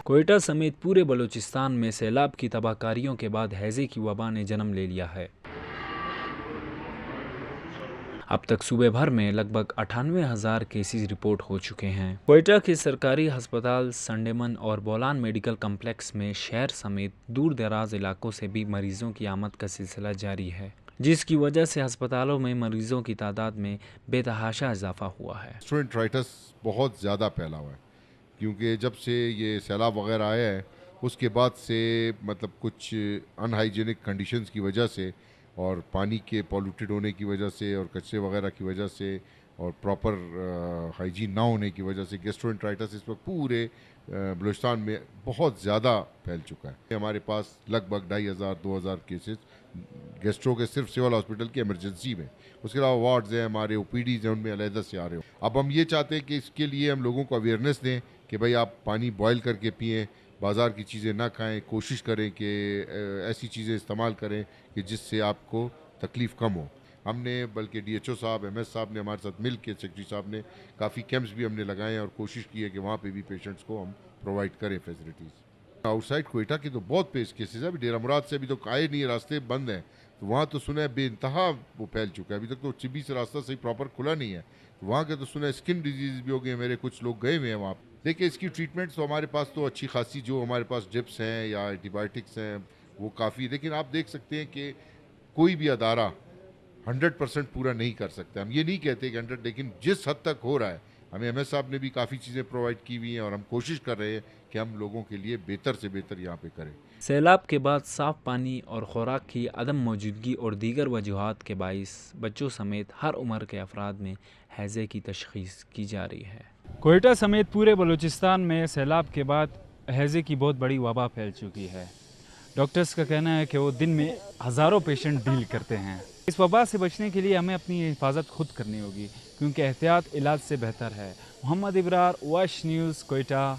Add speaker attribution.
Speaker 1: کوئٹہ سمیت پورے بلوچستان میں سیلاب کی تباہکاریوں کے بعد ہیضے کی وبا نے جنم لے لیا ہے۔ اب تک صوبے بھر میں لگ بھگ 98,000 کیسز رپورٹ ہو چکے ہیں۔ کوئٹہ کے سرکاری ہسپتال سنڈیمن اور بولان میڈیکل کمپلیکس میں شہر سمیت دور دراز علاقوں سے بھی مریضوں کی آمد کا سلسلہ جاری ہے، جس کی وجہ سے ہسپتالوں میں مریضوں کی تعداد میں بے تحاشا اضافہ ہوا ہے۔
Speaker 2: گیسٹرونٹرائٹس بہت زیادہ پھیلا ہوا ہے، کیونکہ جب سے یہ سیلاب وغیرہ آیا ہے اس کے بعد سے مطلب کچھ ان ہائیجینک کنڈیشنز کی وجہ سے اور پانی کے پالوٹیڈ ہونے کی وجہ سے اور کچرے وغیرہ کی وجہ سے اور پراپر ہائیجین نہ ہونے کی وجہ سے گیسٹرونٹرائٹس اس وقت پورے بلوچستان میں بہت زیادہ پھیل چکا ہے۔ ہمارے پاس لگ بھگ 2,500 2,000 کیسز گیسٹرو کے صرف سول ہاسپٹل کی ایمرجنسی میں، اس کے علاوہ وارڈز ہیں، ہمارے او پی ڈیز ہیں، ان میں علیحدہ سے آ رہے ہوں۔ اب ہم یہ چاہتے ہیں کہ اس کے لیے ہم لوگوں کو اویئرنیس دیں کہ بھائی آپ پانی بوائل کر کے پئیں، بازار کی چیزیں نہ کھائیں، کوشش کریں کہ ایسی چیزیں استعمال کریں کہ جس سے آپ کو تکلیف کم ہو۔ ہم نے بلکہ ڈی ایچ او صاحب، ایم ایس صاحب نے ہمارے ساتھ مل کے، سیکرٹری صاحب نے کافی کیمپس بھی ہم نے لگائے ہیں اور کوشش کی ہے کہ وہاں پہ بھی پیشنٹس کو ہم پرووائڈ کریں فیسلٹیز۔ آؤٹ سائڈ کوئٹہ کی تو بہت پیش کیسز ہے، ابھی ڈیرہ مراد سے ابھی تو آئے نہیں، راستے بند ہیں، تو وہاں تو سنا ہے بے انتہا وہ پھیل چکا ہے، ابھی تک تو چبی سے راستہ صحیح پراپر کھلا نہیں ہے، وہاں کے تو سنا ہے اسکن ڈیزیز بھی ہو گئے، میرے کچھ لوگ گئے ہوئے ہیں وہاں۔ دیکھیں اس کی ٹریٹمنٹ تو ہمارے پاس تو اچھی خاصی، جو ہمارے پاس ڈپس ہیں یا اینٹی بائیوٹکس ہیں وہ کافی، لیکن آپ دیکھ سکتے ہیں کہ کوئی بھی ادارہ 100% پورا نہیں کر سکتا۔ ہم یہ نہیں کہتے کہ 100، لیکن جس حد تک ہو رہا ہے، ہمیں ایم ایس صاحب نے بھی کافی چیزیں پرووائڈ کی ہوئی ہیں اور ہم کوشش کر رہے ہیں کہ ہم لوگوں کے لیے بہتر سے بہتر یہاں پہ کریں۔
Speaker 1: سیلاب کے بعد صاف پانی اور خوراک کی عدم موجودگی اور دیگر وجوہات کے باعث بچوں سمیت ہر عمر کے افراد میں ہیضے کی تشخیص کی جا رہی ہے۔
Speaker 3: کوئٹہ سمیت پورے بلوچستان میں سیلاب کے بعد ہیضے کی بہت بڑی وبا پھیل چکی ہے۔ ڈاکٹرز کا کہنا ہے کہ وہ دن میں ہزاروں پیشنٹ ڈیل کرتے ہیں۔ اس وبا سے بچنے کے لیے ہمیں اپنی حفاظت خود کرنی ہوگی، کیونکہ احتیاط علاج سے بہتر ہے۔ محمد ابرار، واش نیوز، کوئٹہ۔